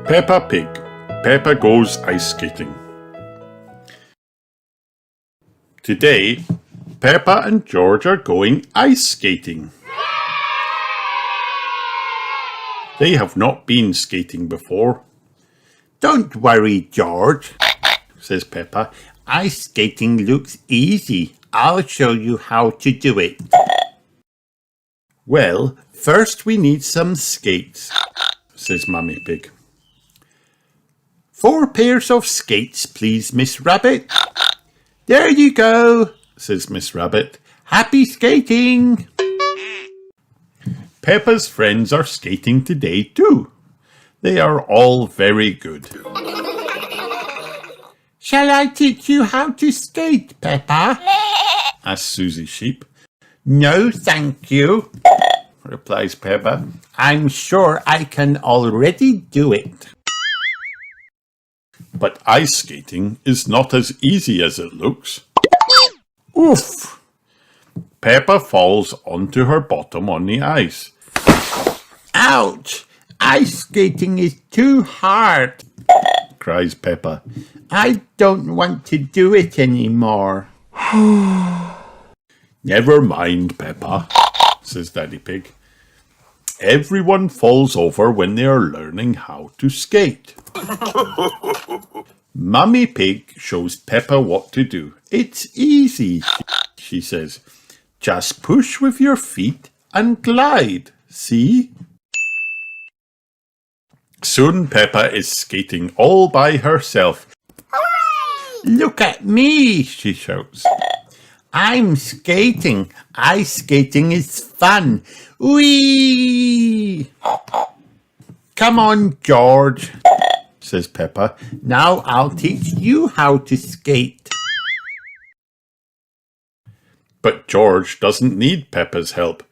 Peppa Pig. Peppa goes ice skating. Today, Peppa and George are going ice skating. They have not been skating before. Don't worry, George, says Peppa. Ice skating looks easy. I'll show you how to do it. Well, first we need some skates, says Mummy Pig. 4 pairs of skates, please, Miss Rabbit. There you go, says Miss Rabbit. Happy skating! Peppa's friends are skating today too. They are all very good. Shall I teach you how to skate, Peppa? asks Susie Sheep. No, thank you, replies Peppa. I'm sure I can already do it. But ice skating is not as easy as it looks. Oof! Peppa falls onto her bottom on the ice. Ouch! Ice skating is too hard, cries Peppa. I don't want to do it anymore. Never mind, Peppa, says Daddy Pig. Everyone falls over when they are learning how to skate. Mummy Pig shows Peppa what to do. It's easy, she says. Just push with your feet and glide, see? Soon Peppa is skating all by herself. Look at me, she shouts. I'm skating. Ice skating is fun. Whee! Come on, George, says Peppa. Now I'll teach you how to skate. But George doesn't need Peppa's help.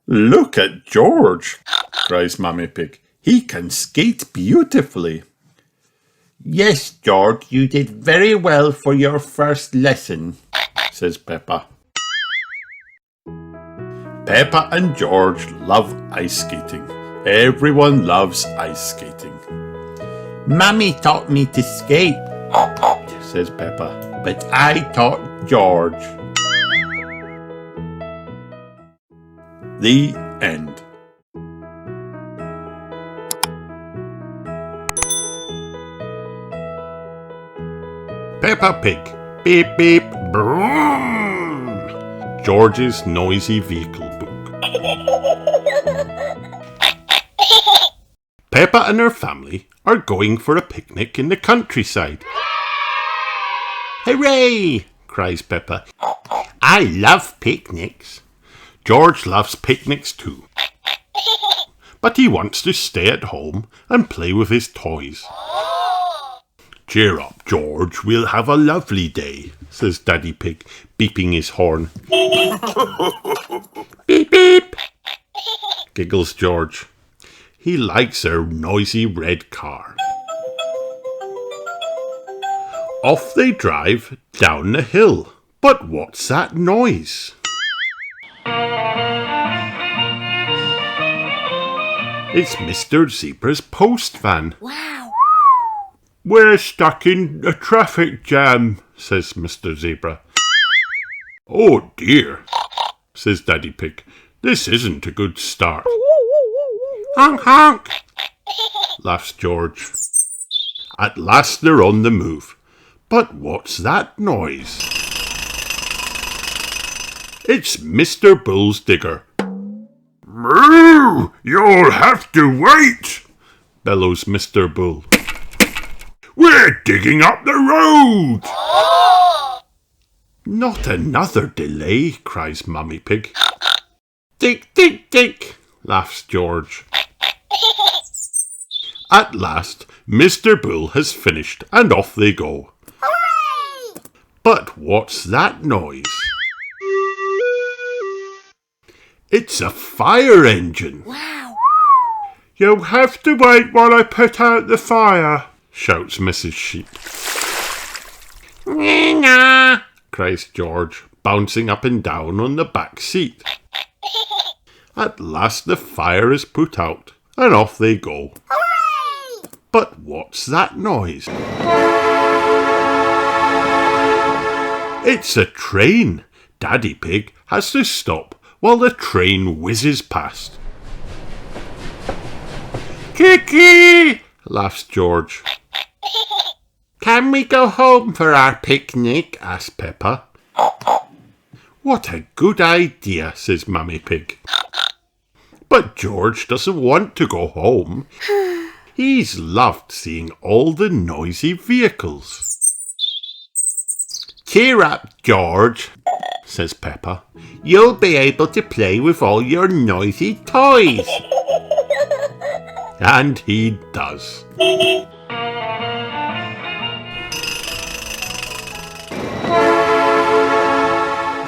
Look at George, cries Mummy Pig. He can skate beautifully. Yes, George, you did very well for your first lesson, says Peppa. Peppa and George love ice skating. Everyone loves ice skating. Mummy taught me to skate, says Peppa. but I taught George. The end. Peppa Pig. Beep beep broom. George's noisy vehicle book. Peppa and her family are going for a picnic in the countryside. Hooray! cries Peppa. I love picnics. George loves picnics too. But he wants to stay at home and play with his toys. Cheer up, George. We'll have a lovely day, says Daddy Pig, beeping his horn. Beep, beep, giggles George. He likes our noisy red car. Off they drive down the hill. But what's that noise? It's Mr. Zebra's post van. Wow! We're stuck in a traffic jam, says Mr. Zebra. Oh dear, says Daddy Pig. This isn't a good start. Honk honk, laughs George. At last they're on the move. But what's that noise? It's Mr. Bull's digger. Moo! You'll have to wait, bellows Mr. Bull. We're digging up the road! Not another delay, cries Mummy Pig. Dig, dig, dig, laughs George. At last, Mr. Bull has finished and off they go. Hooray! But what's that noise? It's a fire engine. Wow! You'll have to wait while I put out the fire, shouts Mrs. Sheep. Nina, cries George, bouncing up and down on the back seat. At last the fire is put out, and off they go. Hooray! But what's that noise? It's a train. Daddy Pig has to stop while the train whizzes past. Kiki! Laughs George. Can we go home for our picnic? Asks Peppa. What a good idea, says Mummy Pig. But George doesn't want to go home. He's loved seeing all the noisy vehicles. Cheer up, George, says Peppa. You'll be able to play with all your noisy toys. And he does.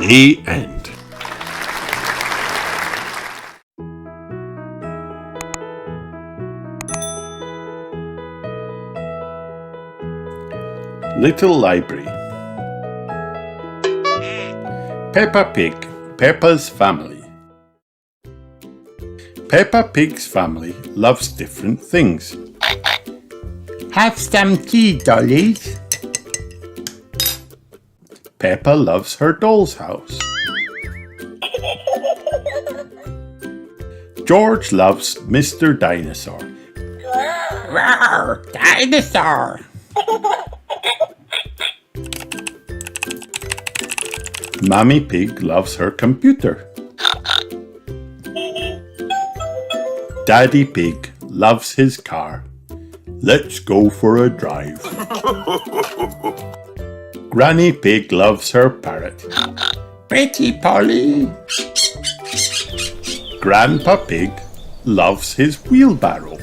The end. Little Library. Peppa Pig, Peppa's family. Peppa Pig's family loves different things. Have some tea, dollies. Peppa loves her doll's house. George loves Mr. Dinosaur. Roar, dinosaur. Mummy Pig loves her computer. Daddy Pig loves his car. Let's go for a drive. Granny Pig loves her parrot. Pretty Polly. Grandpa Pig loves his wheelbarrow.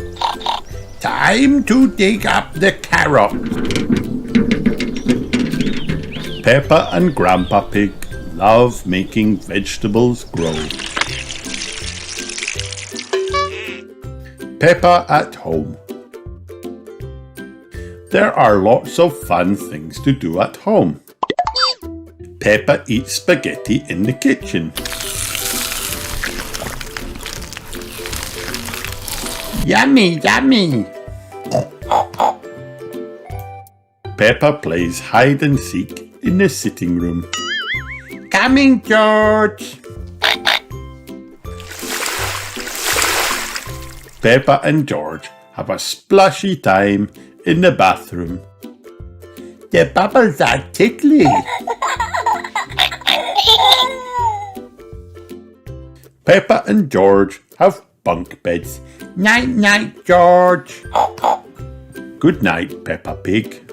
Time to dig up the carrot. Peppa and Grandpa Pig love making vegetables grow. Peppa at home. There are lots of fun things to do at home. Peppa eats spaghetti in the kitchen. Yummy, yummy. Peppa plays hide and seek in the sitting room. Coming, George. Peppa and George have a splashy time in the bathroom. The bubbles are tickly. Peppa and George have bunk beds. Night, night, George. Good night, Peppa Pig.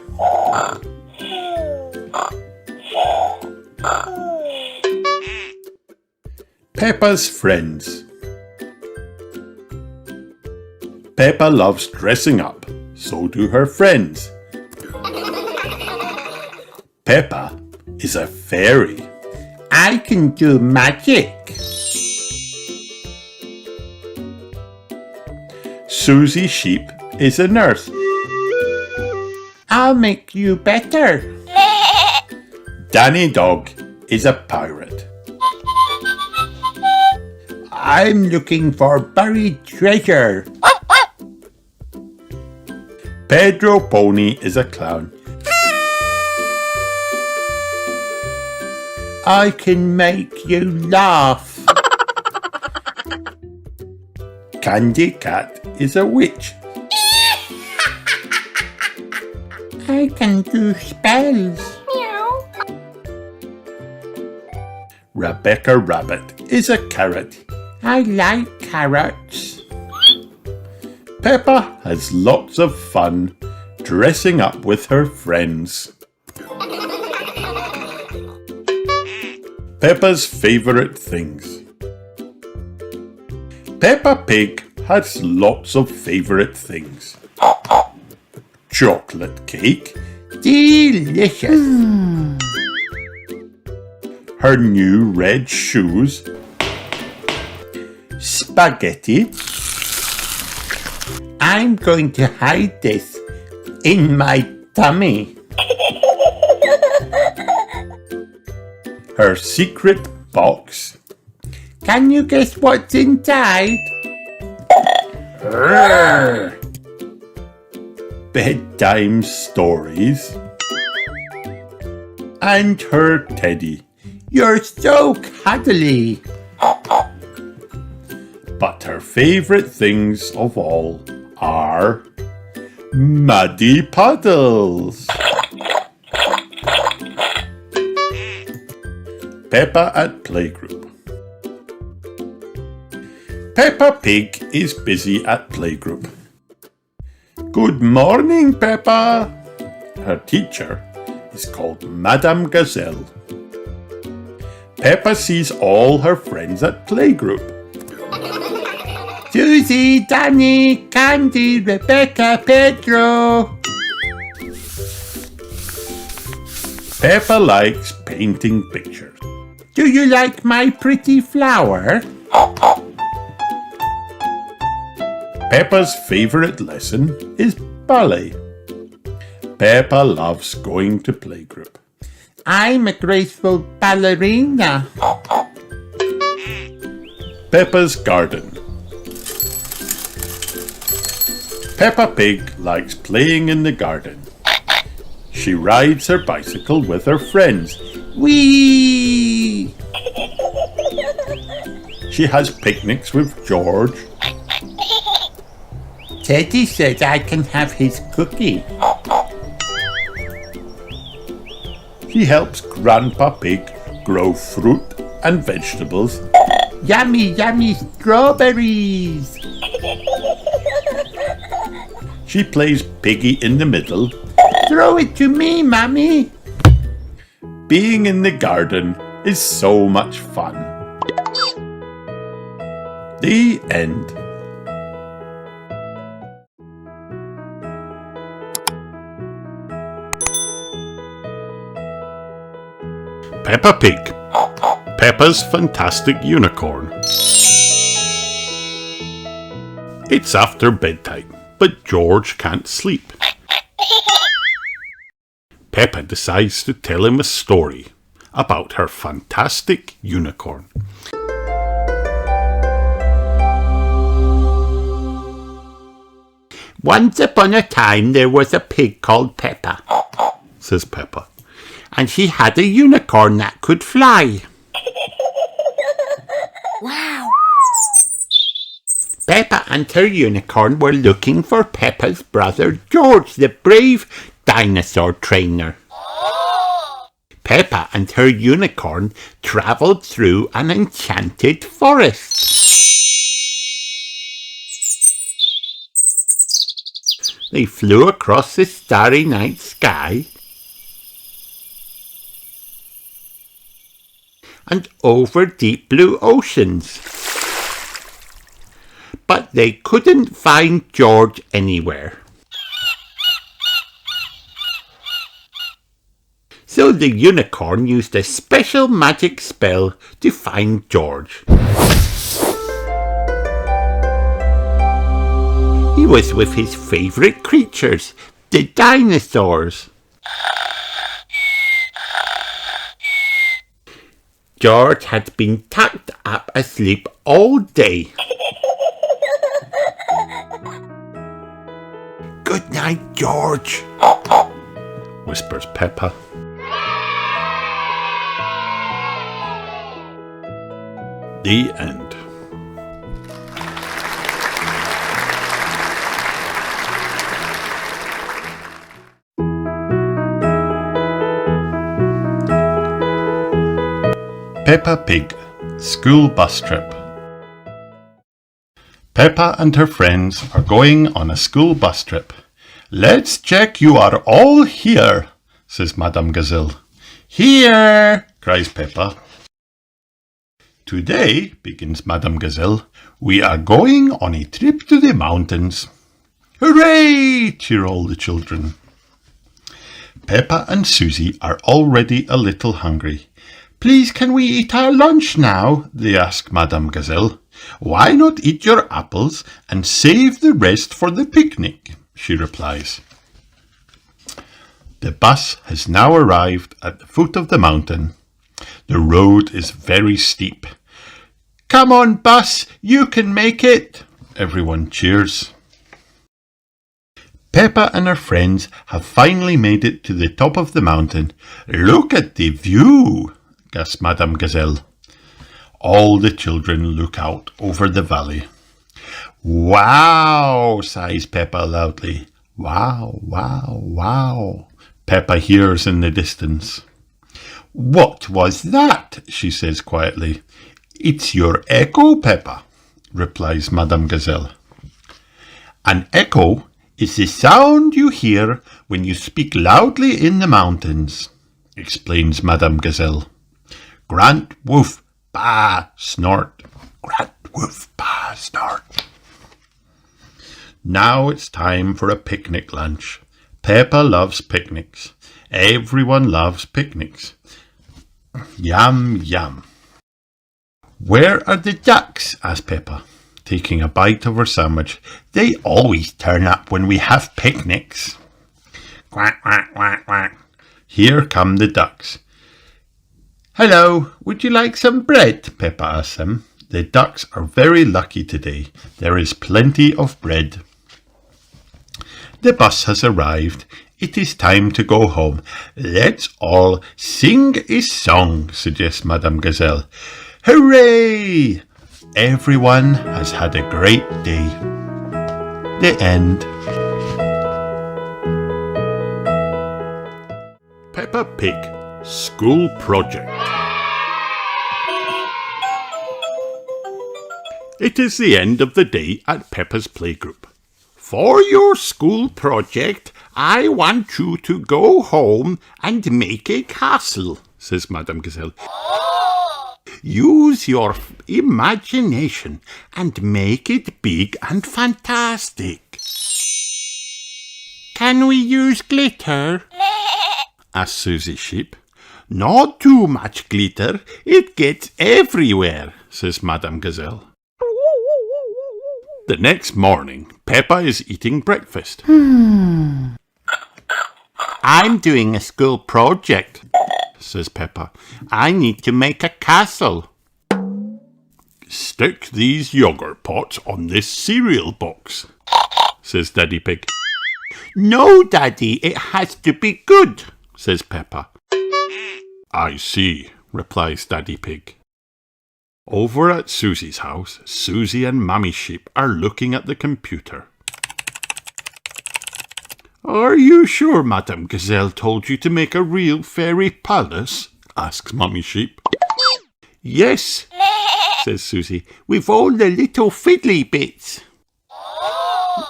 Peppa's friends. Peppa loves dressing up, so do her friends. Peppa is a fairy. I can do magic. Susie Sheep is a nurse. I'll make you better. Danny Dog is a pirate. I'm looking for buried treasure. Pedro Pony is a clown. I can make you laugh. Candy Cat is a witch. I can do spells. Rebecca Rabbit is a carrot. I like carrots. Peppa has lots of fun dressing up with her friends. Peppa's favourite things. Peppa Pig has lots of favourite things. Chocolate cake. Delicious. Her new red shoes. Spaghetti. I'm going to hide this in my tummy. Her secret box. Can you guess what's inside? bedtime stories. And her teddy. You're so cuddly. But her favourite things of all are muddy puddles. Peppa at playgroup. Peppa Pig is busy at playgroup. Good morning, Peppa. Her teacher is called Madame Gazelle. Peppa sees all her friends at playgroup. Susie, Danny, Candy, Rebecca, Pedro. Peppa likes painting pictures. Do you like my pretty flower? Peppa's favourite lesson is ballet. Peppa loves going to playgroup. I'm a graceful ballerina. Peppa's garden. Peppa Pig likes playing in the garden. She rides her bicycle with her friends. Whee! She has picnics with George. Teddy says I can have his cookie. She helps Grandpa Pig grow fruit and vegetables. Yummy, yummy strawberries! She plays Piggy in the middle. Throw it to me, Mommy! Being in the garden is so much fun. The end. Peppa Pig, Peppa's Fantastic Unicorn. It's after bedtime, but George can't sleep. Peppa decides to tell him a story about her fantastic unicorn. Once upon a time there was a pig called Peppa, Says Peppa. and she had a unicorn that could fly. Wow! Peppa and her unicorn were looking for Peppa's brother George, the brave dinosaur trainer. Peppa and her unicorn travelled through an enchanted forest. They flew across the starry night sky and over deep blue oceans. But they couldn't find George anywhere. So the unicorn used a special magic spell to find George. He was with his favourite creatures, the dinosaurs. George had been tucked up asleep all day. Good night, George, Whispers Peppa. The end. Peppa Pig School Bus Trip. Peppa and her friends are going on a school bus trip. Let's check you are all here, says Madame Gazelle. Here, cries Peppa. Today, begins Madame Gazelle, we are going on a trip to the mountains. Hooray! Cheer all the children. Peppa and Susie are already a little hungry. Please, can we eat our lunch now? They ask Madame Gazelle. Why not eat your apples and save the rest for the picnic? She replies. The bus has now arrived at the foot of the mountain. The road is very steep. Come on, bus, you can make it! Everyone cheers. Peppa and her friends have finally made it to the top of the mountain. Look at the view, gasped Madame Gazelle. All the children look out over the valley. Wow, sighs Peppa loudly. Wow, wow, wow, Peppa hears in the distance. What was that? She says quietly. It's your echo, Peppa, replies Madame Gazelle. An echo is the sound you hear when you speak loudly in the mountains, explains Madame Gazelle. Grant woof, bah, snort. Grant woof, bah, snort. Now it's time for a picnic lunch. Peppa loves picnics. Everyone loves picnics. Yum, yum. Where are the ducks? Asked Peppa, taking a bite of her sandwich. They always turn up when we have picnics. Quack, quack, quack, quack. Here come the ducks. Hello, would you like some bread? Peppa asked them. The ducks are very lucky today. There is plenty of bread. The bus has arrived. It is time to go home. Let's all sing a song, suggests Madame Gazelle. Hooray! Everyone has had a great day. The end. Peppa Pig School Project. It is the end of the day at Peppa's playgroup. For your school project, I want you to go home and make a castle, says Madame Gazelle. Use your imagination and make it big and fantastic. Can we use glitter? asked Susie Sheep. Not too much glitter, it gets everywhere, says Madame Gazelle. The next morning, Peppa is eating breakfast. I'm doing a school project, says Peppa. I need to make a castle. Stick these yogurt pots on this cereal box, says Daddy Pig. No, Daddy, it has to be good, says Peppa. I see, replies Daddy Pig. Over at Susie's house, Susie and Mummy Sheep are looking at the computer. Are you sure Madame Gazelle told you to make a real fairy palace? Asks Mummy Sheep. Yes, says Susie, with all the little fiddly bits.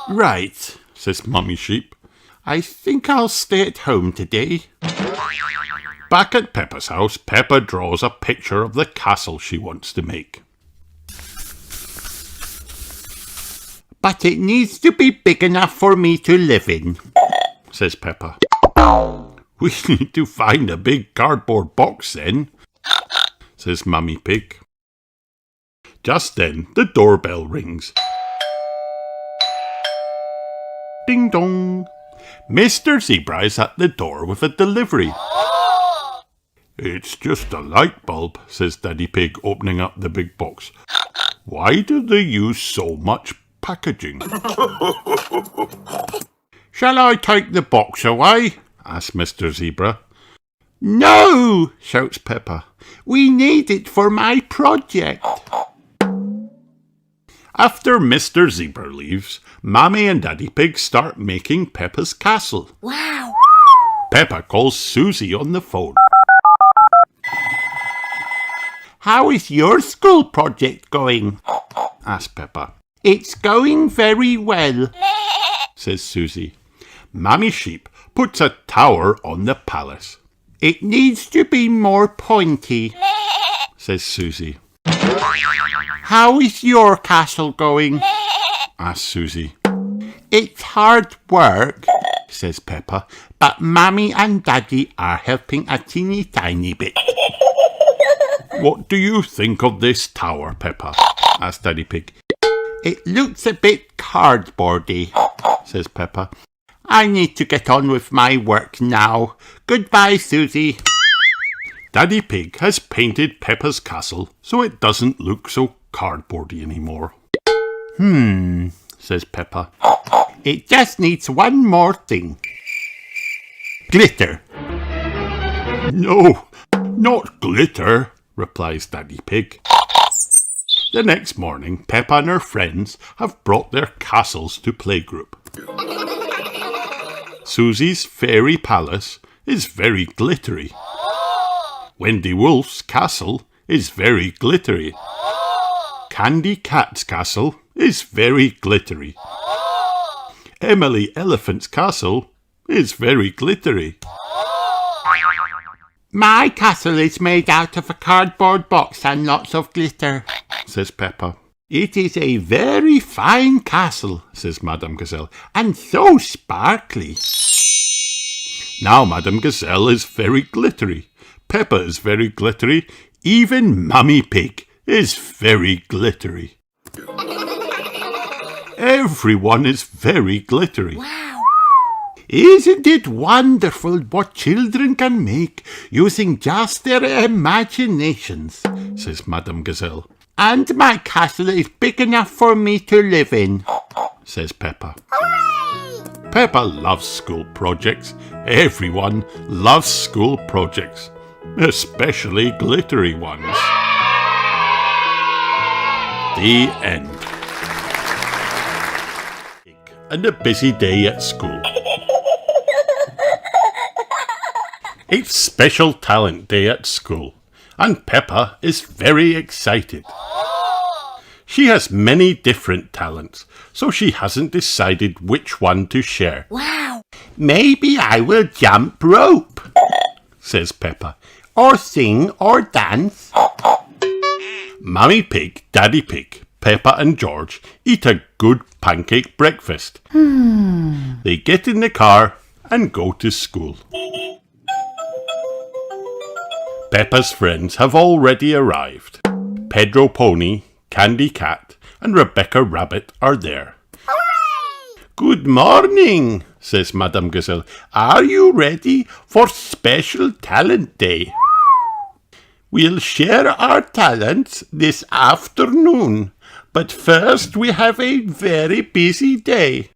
Right, says Mummy Sheep. I think I'll stay at home today. Back at Peppa's house, Peppa draws a picture of the castle she wants to make. But it needs to be big enough for me to live in, says Peppa. We need to find a big cardboard box then, says Mummy Pig. Just then, the doorbell rings. Ding dong. Mr. Zebra is at the door with a delivery. It's just a light bulb, says Daddy Pig, opening up the big box. Why do they use so much packaging? Shall I take the box away? asks Mr. Zebra. No, shouts Peppa. We need it for my project. After Mr. Zebra leaves, Mommy and Daddy Pig start making Peppa's castle. Wow! Peppa calls Susie on the phone. How is your school project going? asks Peppa. It's going very well, says Susie. Mummy Sheep puts a tower on the palace. It needs to be more pointy, says Susie. How is your castle going? asks Susie. It's hard work, says Peppa, but Mummy and Daddy are helping a teeny tiny bit. What do you think of this tower, Peppa? asked Daddy Pig. It looks a bit cardboardy, says Peppa. I need to get on with my work now. Goodbye, Susie. Daddy Pig has painted Peppa's castle so it doesn't look so cardboardy anymore. Says Peppa. It just needs one more thing. Glitter. No, not glitter, replies Daddy Pig. The next morning, Peppa and her friends have brought their castles to playgroup. Susie's fairy palace is very glittery. Wendy Wolf's castle is very glittery. Candy Cat's castle is very glittery. Emily Elephant's castle is very glittery. My castle is made out of a cardboard box and lots of glitter, says Peppa. It is a very fine castle, says Madame Gazelle. and so sparkly. Now Madame Gazelle is very glittery. Peppa is very glittery. Even Mummy Pig is very glittery. Everyone is very glittery. Wow! Isn't it wonderful what children can make using just their imaginations, says Madame Gazelle. And my castle is big enough for me to live in, says Peppa. Peppa loves school projects. Everyone loves school projects, especially glittery ones. The end. And a busy day at school. It's Special Talent Day at school, and Peppa is very excited. She has many different talents, so she hasn't decided which one to share. Wow! Maybe I will jump rope, says Peppa. or sing or dance. Mummy Pig, Daddy Pig, Peppa and George eat a good pancake breakfast. They get in the car and go to school. Peppa's friends have already arrived. Pedro Pony, Candy Cat and Rebecca Rabbit are there. Good morning, says Madame Gazelle. Are you ready for Special Talent Day? We'll share our talents this afternoon, but first we have a very busy day.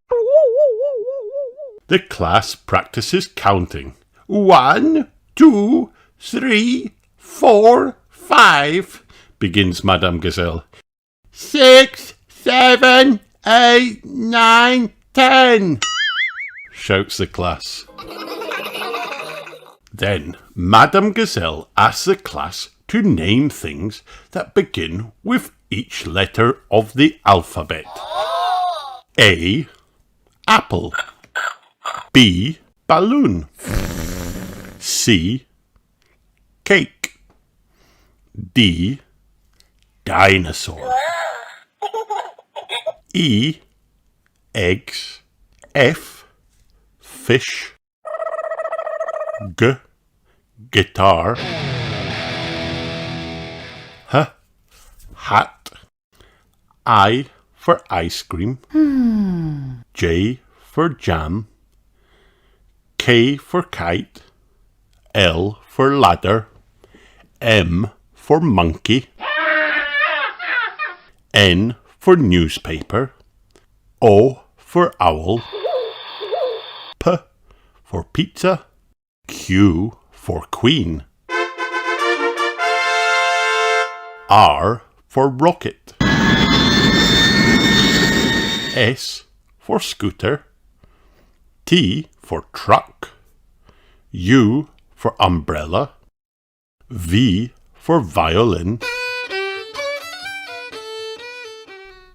The class practices counting. 1, 2, 3, 4, 5, begins Madame Gazelle. 6, 7, 8, 9, 10, shouts the class. Then Madame Gazelle asks the class to name things that begin with each letter of the alphabet. A. Apple. B. Balloon. C. Cake. D. Dinosaur. E. Eggs. F. Fish. G. Guitar. H. Hat. I for ice cream. J for jam. K for kite. L for ladder. M for monkey. N for newspaper. O for owl. P for pizza. Q for queen. R for rocket. S for scooter. T for truck. U for umbrella. V for violin.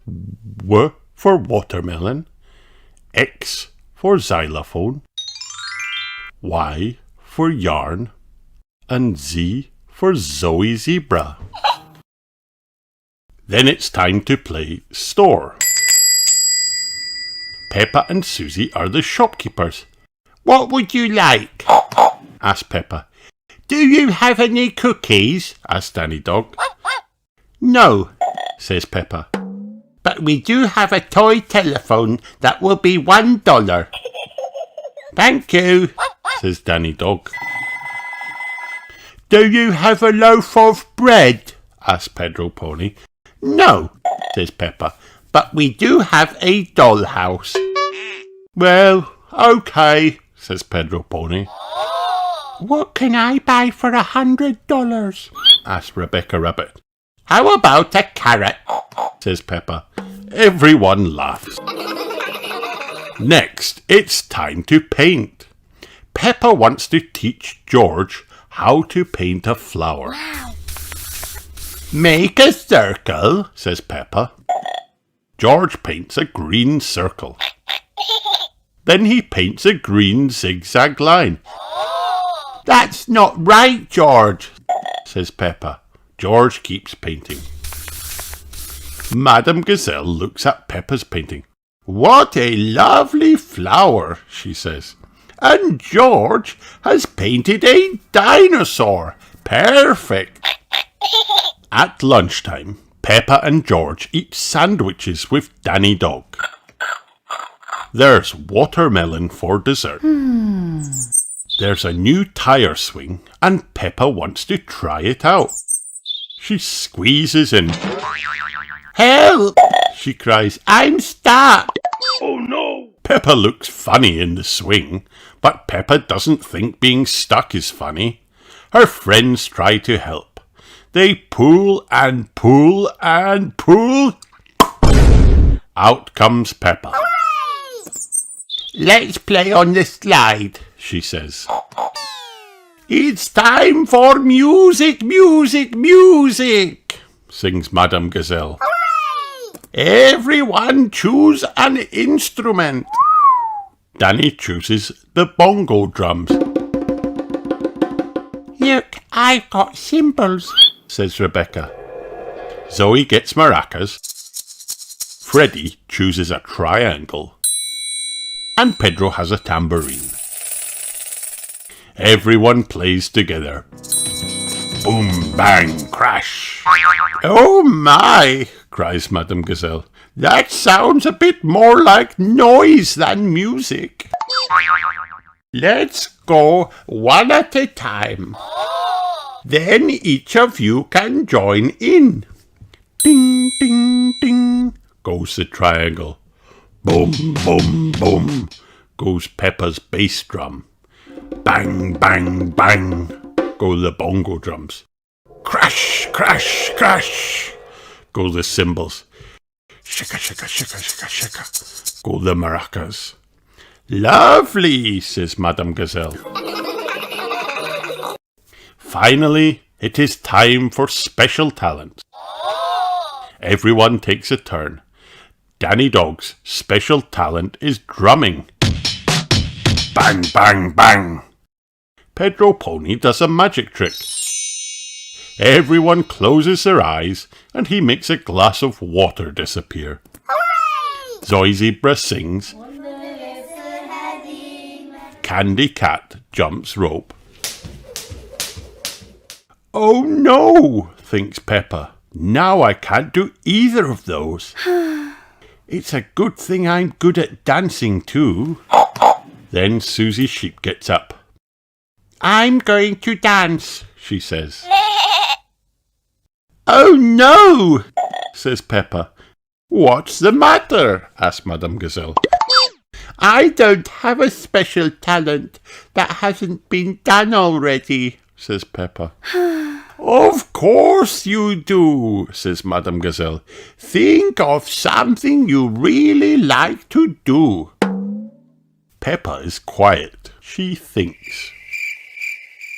W for watermelon. X for xylophone. Y for yarn. And Z for Zoe Zebra. Then it's time to play store. Peppa and Susie are the shopkeepers. What would you like? asked Peppa. Do you have any cookies? asked Danny Dog. No, says Peppa. but we do have a toy telephone that will be $1. Thank you, says Danny Dog. Do you have a loaf of bread? asked Pedro Pony. No, says Peppa. but we do have a dollhouse. Well, okay, says Pedro Pony. What can I buy for $100? Asks Rebecca Rabbit. How about a carrot? Says Peppa. Everyone laughs. Next, it's time to paint. Peppa wants to teach George how to paint a flower. Make a circle, says Peppa. George paints a green circle. Then he paints a green zigzag line. That's not right, George, says Peppa. George keeps painting. Madame Gazelle looks at Peppa's painting. What a lovely flower, she says. And George has painted a dinosaur. Perfect. At lunchtime, Peppa and George eat sandwiches with Danny Dog. There's watermelon for dessert. There's a new tire swing and Peppa wants to try it out. She squeezes in. Help! She cries, I'm stuck! Oh no! Peppa looks funny in the swing, but Peppa doesn't think being stuck is funny. Her friends try to help. They pull and pull and pull. Out comes Peppa. Let's play on the slide, she says. It's time for music, music, music, sings Madame Gazelle. Everyone choose an instrument. Danny chooses the bongo drums. Look, I've got cymbals, says Rebecca. Zoe gets maracas. Freddie chooses a triangle. And Pedro has a tambourine. Everyone plays together. Boom, bang, crash. Oh my, cries Madame Gazelle. That sounds a bit more like noise than music. Let's go one at a time. Then each of you can join in. Ding, ding, ding, goes the triangle. Boom, boom, boom, goes Peppa's bass drum. Bang, bang, bang, go the bongo drums. Crash, crash, crash, go the cymbals. Shaka, shaka, shaka, shaka, shaka, go the maracas. Lovely, says Madame Gazelle. Finally, it is time for special talent. Everyone takes a turn. Danny Dog's special talent is drumming. Bang, bang, bang. Pedro Pony does a magic trick. Everyone closes their eyes and he makes a glass of water disappear. Hooray! Zoe Zebra sings. Candy Cat jumps rope. Oh no, thinks Peppa. Now I can't do either of those. It's a good thing I'm good at dancing too. Then Susie Sheep gets up. I'm going to dance, she says. Oh no, says Peppa. What's the matter? Asks Madame Gazelle. I don't have a special talent that hasn't been done already, says Peppa. Of course you do, says Madame Gazelle. Think of something you really like to do. Peppa is quiet. She thinks.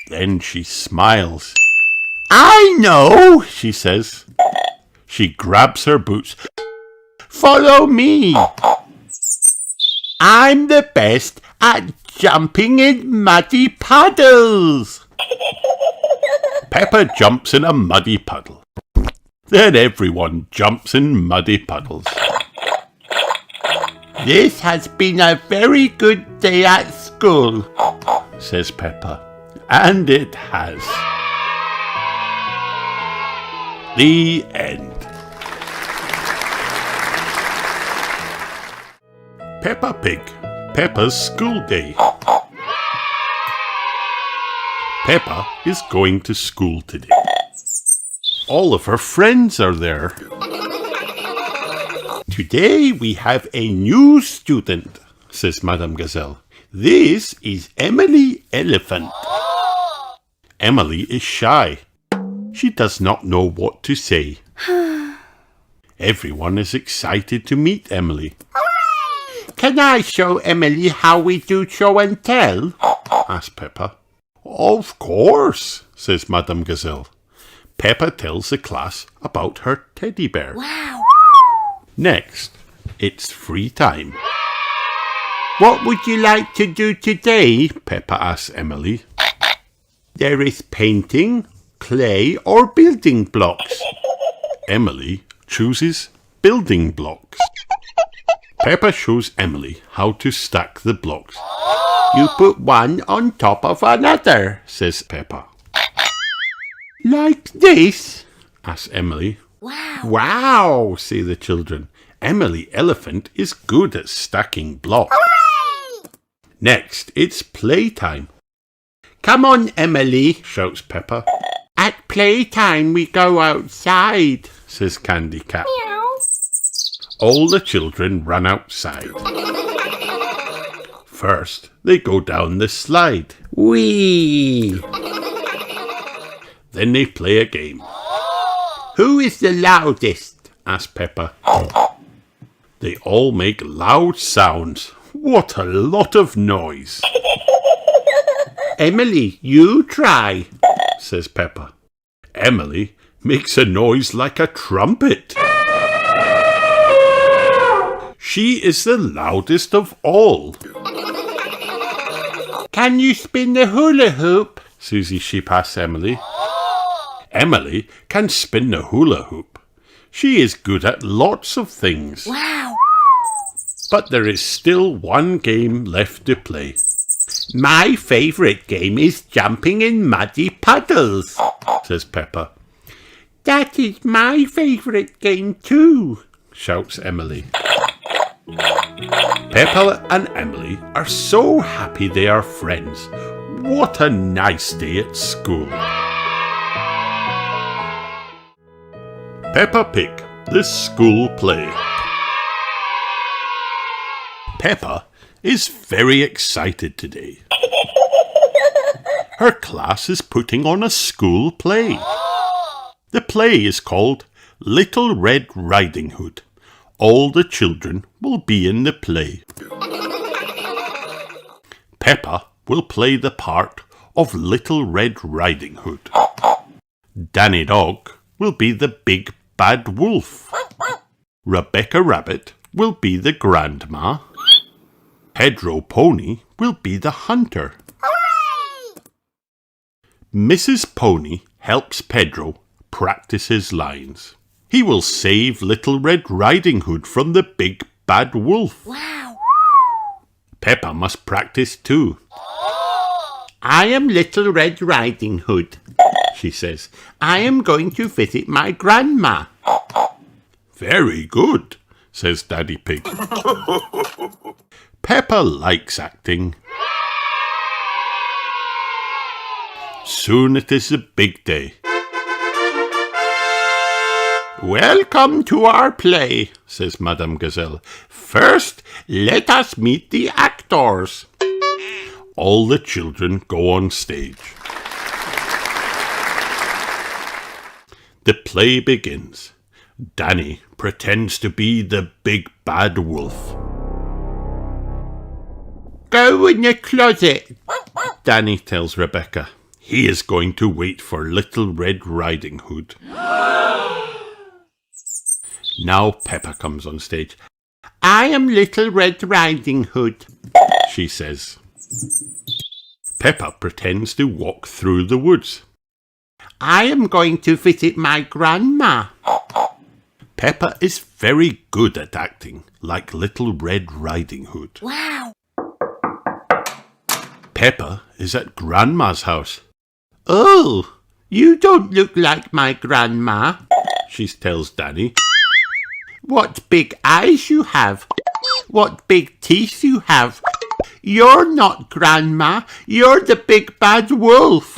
Then she smiles. I know, she says. She grabs her boots. Follow me. I'm the best at jumping in muddy puddles. Peppa jumps in a muddy puddle. Then everyone jumps in muddy puddles. This has been a very good day at school, says Peppa. And it has. The end. Peppa Pig, Peppa's school day. Peppa is going to school today. All of her friends are there. Today we have a new student, says Madame Gazelle. This is Emily Elephant. Emily is shy. She does not know what to say. Everyone is excited to meet Emily. Can I show Emily how we do show and tell? asks Peppa. Of course, says Madame Gazelle. Peppa tells the class about her teddy bear. Wow. Next, it's free time. What would you like to do today? Peppa asks Emily. There is painting, clay or building blocks. Emily chooses building blocks. Peppa shows Emily how to stack the blocks. You put one on top of another, says Peppa. Like this? asks Emily. Wow. Wow, say the children. Emily Elephant is good at stacking blocks. Next, it's playtime. Come on, Emily, shouts Peppa. At playtime we go outside, says Candy Cat. Meow. All the children run outside. First, they go down the slide. Whee! Then they play a game. Who is the loudest? asks Peppa. They all make loud sounds. What a lot of noise. Emily, you try, says Peppa. Emily makes a noise like a trumpet. She is the loudest of all. Can you spin the hula hoop? Susie Sheep asks Emily. Emily can spin the hula hoop. She is good at lots of things. Wow. But there is still one game left to play. My favourite game is jumping in muddy puddles, says Peppa. That is my favourite game too, shouts Emily. Peppa and Emily are so happy they are friends. What a nice day at school. Peppa Pig, the school play. Peppa is very excited today. Her class is putting on a school play. The play is called Little Red Riding Hood. All the children will be in the play. Peppa will play the part of Little Red Riding Hood. Danny Dog will be the big bad wolf. Rebecca Rabbit will be the grandma. Pedro Pony will be the hunter. Mrs. Pony helps Pedro practice his lines. He will save Little Red Riding Hood from the big bad wolf. Wow. Peppa must practice too. I am Little Red Riding Hood, she says. I am going to visit my grandma. Very good, says Daddy Pig. Peppa likes acting. Soon it is a big day. Welcome to our play, says Madame Gazelle. First, let us meet the actors. All the children go on stage. The play begins. Danny pretends to be the big bad wolf. Go in the closet, Danny tells Rebecca. He is going to wait for Little Red Riding Hood. Now Peppa comes on stage. I am Little Red Riding Hood, she says. Peppa pretends to walk through the woods. I am going to visit my grandma. Peppa is very good at acting, like Little Red Riding Hood. Wow. Peppa is at Grandma's house. Oh, you don't look like my grandma, she tells Danny. What big eyes you have. What big teeth you have. You're not Grandma. You're the big bad wolf.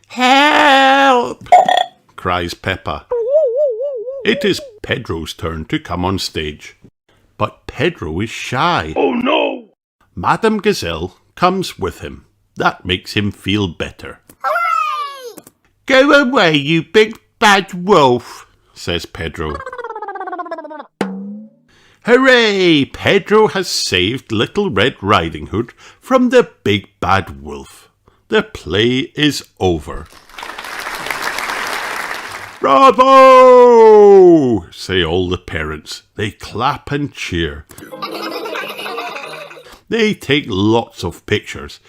Help! Cries Peppa. It is Pedro's turn to come on stage. but Pedro is shy. Oh no! Madame Gazelle comes with him. That makes him feel better. Hooray! Go away, you big bad wolf, says Pedro. Hooray! Pedro has saved Little Red Riding Hood from the big bad wolf. The play is over. Bravo! Say all the parents. They clap and cheer. They take lots of pictures.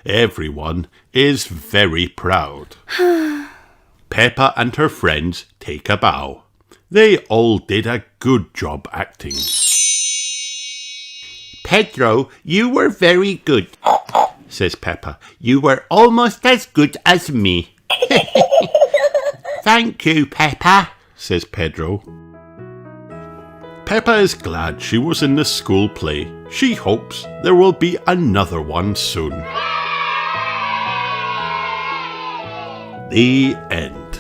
Everyone is very proud. Peppa and her friends take a bow. They all did a good job acting. Pedro, you were very good, says Peppa. You were almost as good as me. Thank you, Peppa, says Pedro. Peppa is glad she was in the school play. She hopes there will be another one soon. The end.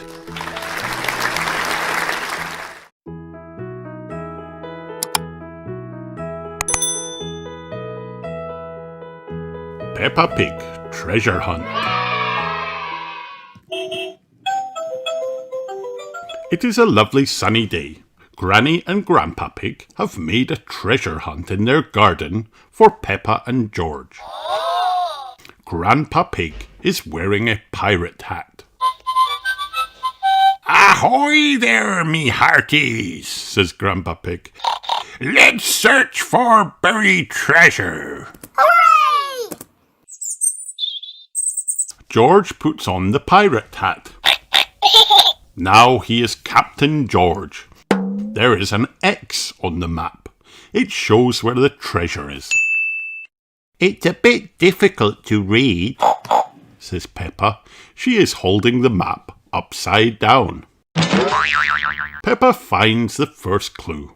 Peppa Pig Treasure Hunt. It is a lovely sunny day. Granny and Grandpa Pig have made a treasure hunt in their garden for Peppa and George. Grandpa Pig is wearing a pirate hat. Ahoy there, me hearties, says Grandpa Pig. Let's search for buried treasure. Hooray! George puts on the pirate hat. Now he is Captain George. There is an X on the map. It shows where the treasure is. It's a bit difficult to read, says Peppa. She is holding the map upside down. Peppa finds the first clue.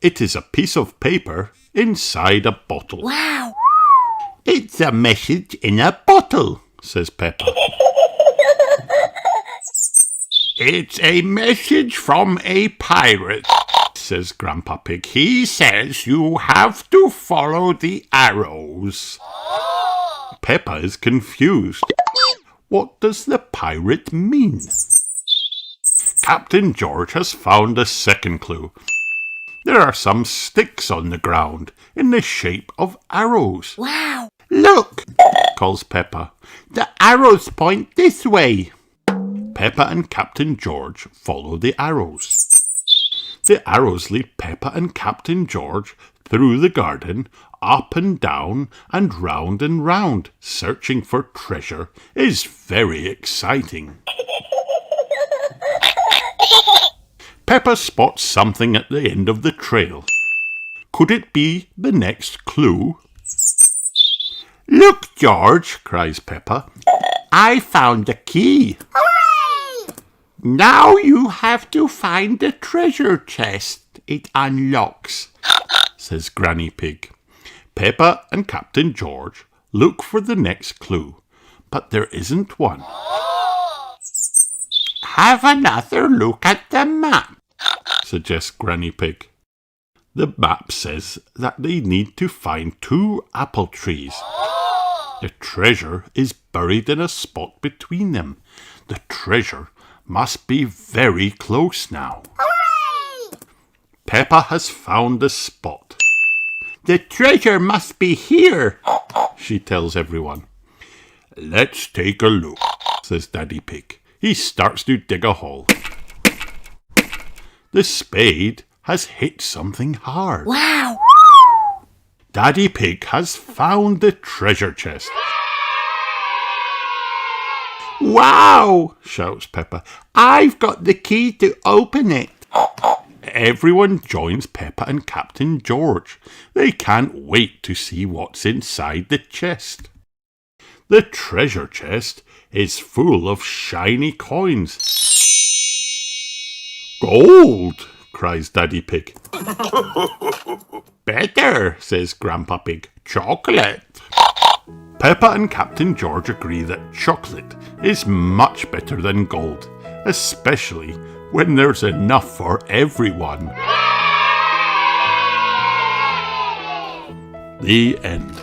It is a piece of paper inside a bottle. Wow! It's a message in a bottle, says Peppa. It's a message from a pirate, says Grandpa Pig. He says you have to follow the arrows. Peppa is confused. What does the pirate mean? Captain George has found a second clue. There are some sticks on the ground in the shape of arrows. Wow! Look, calls Peppa. the arrows point this way. Peppa and Captain George follow the arrows. The arrows lead Peppa and Captain George through the garden, up and down and round, searching for treasure is very exciting. Peppa spots something at the end of the trail. Could it be the next clue? Look, George, cries Peppa. I found a key. Hooray! Now you have to find the treasure chest. It unlocks, says Granny Pig. Peppa and Captain George look for the next clue, but there isn't one. Have another look at the map, suggests Granny Pig. The map says that they need to find 2 apple trees. The treasure is buried in a spot between them. The treasure must be very close now. Hooray! Peppa has found the spot. The treasure must be here, she tells everyone. Let's take a look, says Daddy Pig. He starts to dig a hole. The spade has hit something hard. Wow! Daddy Pig has found the treasure chest. Wow, shouts Peppa. I've got the key to open it. Everyone joins Peppa and Captain George. They can't wait to see what's inside the chest. The treasure chest is full of shiny coins. Gold, cries Daddy Pig. Better, says Grandpa Pig. Chocolate. Peppa and Captain George agree that chocolate is much better than gold, especially when there's enough for everyone. The end.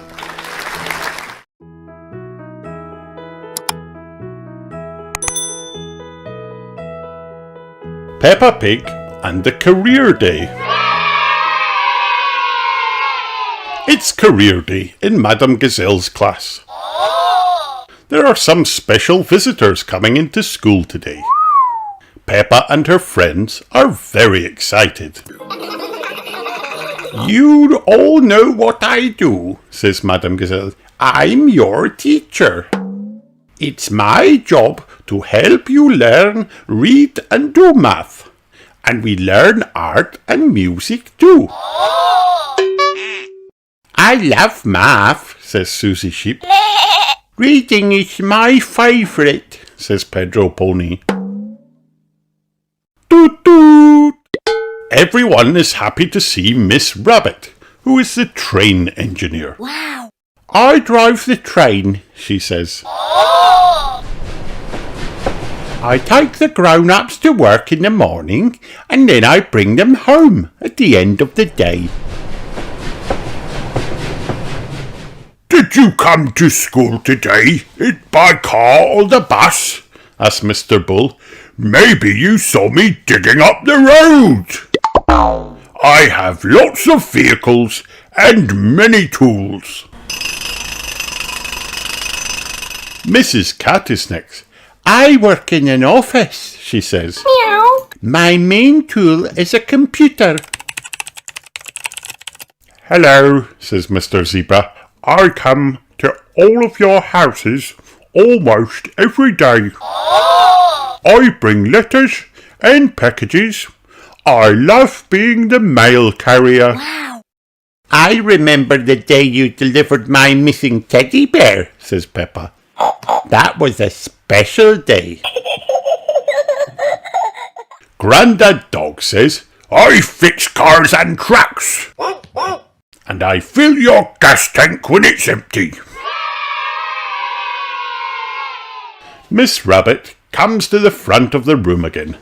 Peppa Pig and the Career Day. It's Career Day in Madame Gazelle's class. There are some special visitors coming into school today. Peppa and her friends are very excited. You all know what I do, says Madame Gazelle. I'm your teacher. It's my job to help you learn, read and do math. And we learn art and music too. I love math, says Susie Sheep. Reading is my favourite, says Pedro Pony. Toot toot! Everyone is happy to see Miss Rabbit, who is the train engineer. Wow. I drive the train, she says. I take the grown-ups to work in the morning and then I bring them home at the end of the day. Did you come to school today? By car or the bus? Asked Mr. Bull. Maybe you saw me digging up the road. I have lots of vehicles and many tools. Mrs. Cat is next. I work in an office, she says. Meow. My main tool is a computer. Hello, says Mr. Zebra. I come to all of your houses almost every day. I bring letters and packages. I love being the mail carrier. Wow. I remember the day you delivered my missing teddy bear, says Peppa. That was a special day. Grandad Dog says, I fix cars and trucks. And I fill your gas tank when it's empty. Miss Rabbit comes to the front of the room again.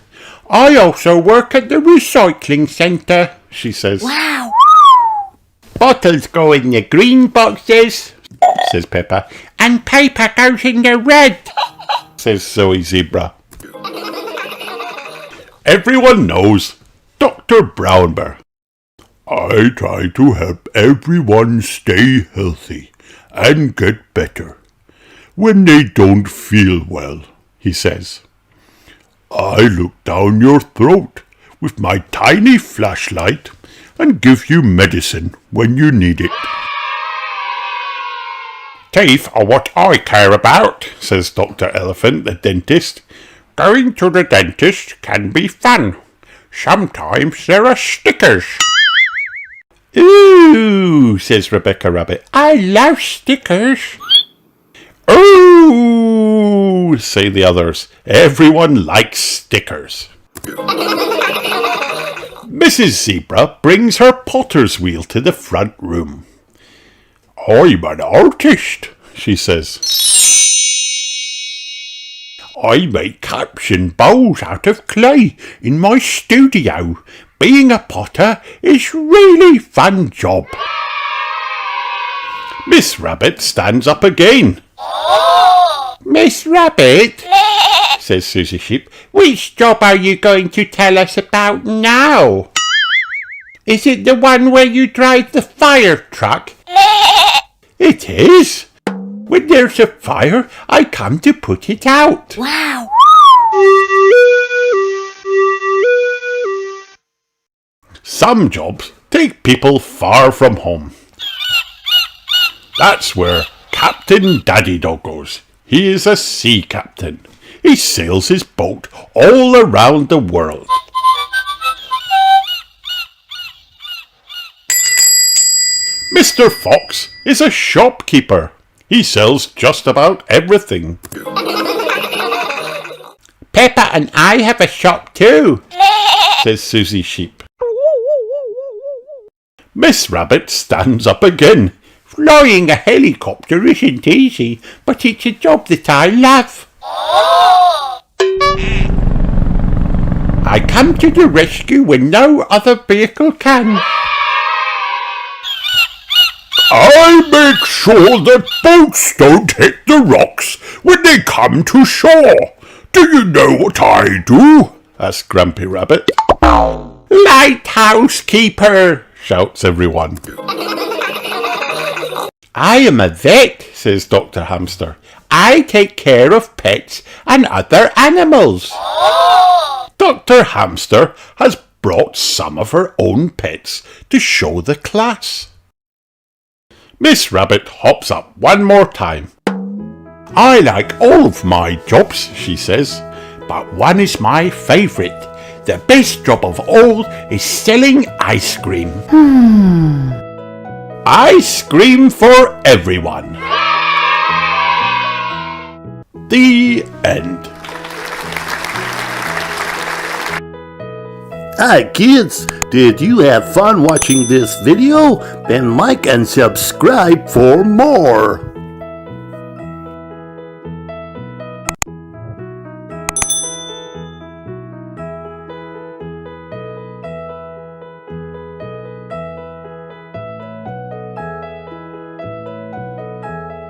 I also work at the recycling centre, she says. Wow. Bottles go in the green boxes, says Peppa, and paper goes in the red, says Zoe Zebra. Everyone knows Dr. Brown Bear. I try to help everyone stay healthy and get better when they don't feel well, he says. I look down your throat with my tiny flashlight and give you medicine when you need it. Teeth are what I care about, says Dr. Elephant, the dentist. Going to the dentist can be fun. Sometimes there are stickers. Ooh, says Rebecca Rabbit. I love stickers. Ooh, say the others. Everyone likes stickers. Mrs. Zebra brings her potter's wheel to the front room. I'm an artist, she says. I make cups and bowls out of clay in my studio. Being a potter is really fun job. Miss Rabbit stands up again. Miss Rabbit, says Susie Sheep, which job are you going to tell us about now? Is it the one where you drive the fire truck? It is. When there's a fire, I come to put it out. Wow. Some jobs take people far from home. That's where Captain Daddy Dog goes. He is a sea captain. He sails his boat all around the world. Mr. Fox is a shopkeeper. He sells just about everything. Peppa and I have a shop too, says Susie Sheep. Miss Rabbit stands up again. Flying a helicopter isn't easy, but it's a job that I love. I come to the rescue when no other vehicle can. I make sure that boats don't hit the rocks when they come to shore. Do you know what I do? Asked Grumpy Rabbit. Lighthouse keeper, shouts everyone. I am a vet, says Dr. Hamster. I take care of pets and other animals. Dr. Hamster has brought some of her own pets to show the class. Miss Rabbit hops up one more time. I like all of my jobs, she says, but one is my favourite. The best job of all is selling ice cream. Ice cream for everyone. The end. Hi kids, did you have fun watching this video? Then like and subscribe for more.